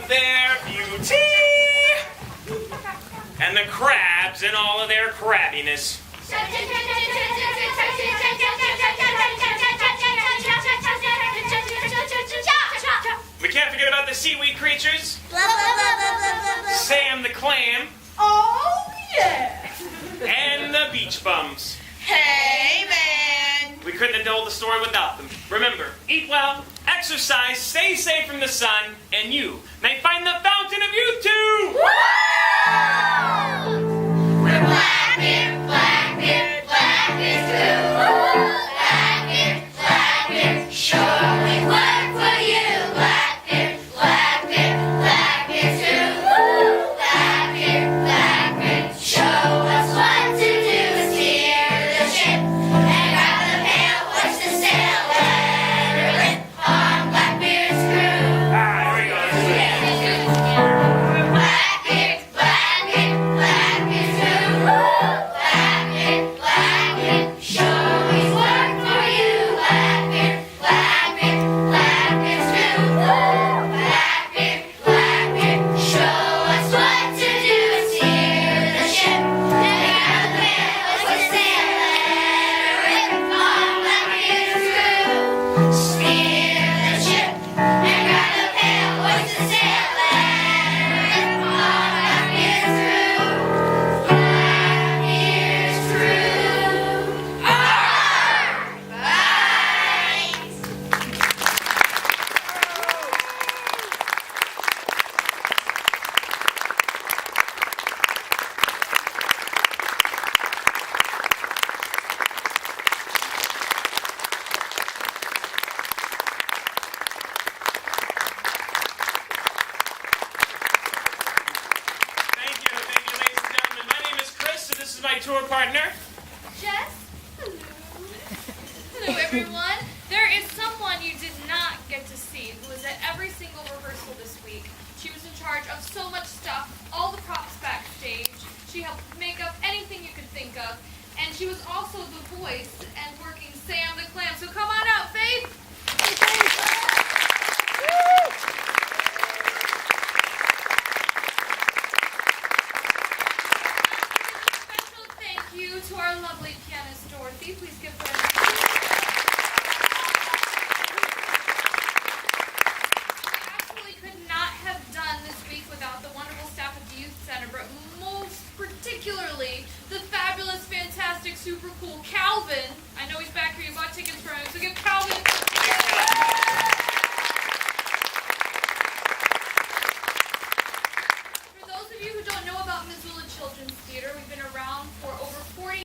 of their beauty and the crabs in all of their crabbiness. We can't forget about the seaweed creatures. Sam the clam. Oh, yeah. And the beach bums. Hey, man. We couldn't have told the story without them. Remember, eat well, exercise, stay safe from the sun, and you may find the fountain of youth too! We're Blackbeard, Blackbeard, Blackbeard's blue. Blackbeard, Blackbeard, sure we work for you. Blackbeard, Blackbeard, Blackbeard's blue. Blackbeard, Blackbeard, show us what to do. Steer the ship and grab the pail, watch the sail, let her rip on Blackbeard's crew. There we go. Blackbeard, Blackbeard, Blackbeard's blue. Blackbeard, Blackbeard, show us work for you. Blackbeard, Blackbeard, Blackbeard's blue. Blackbeard, Blackbeard, show us what to do. Steer the ship and grab the pail, watch the sail, let her rip on Blackbeard's crew. Steer the ship and grab the pail, watch the sail, let her rip on Blackbeard's crew. Blackbeard's crew. Arr! Bye! Thank you, ladies and gentlemen. My name is Chris, and this is my tour partner. Jess? Hello. Hello, everyone. There is someone you did not get to see who was at every single rehearsal this week. She was in charge of so much stuff, all the props backstage. She helped with makeup, anything you could think of. And she was also the voice and working Sam the Clam. So come on out, Faith. Special thank you to our lovely pianist, Dorothy. Please give her a We absolutely could not have done this week without the wonderful staff at the Youth Center, but most particularly the fabulous, fantastic, super cool Calvin. I know he's back here. You bought tickets for him, so give Calvin. For those of you who don't know about Missoula Children's Theater, we've been around for over 40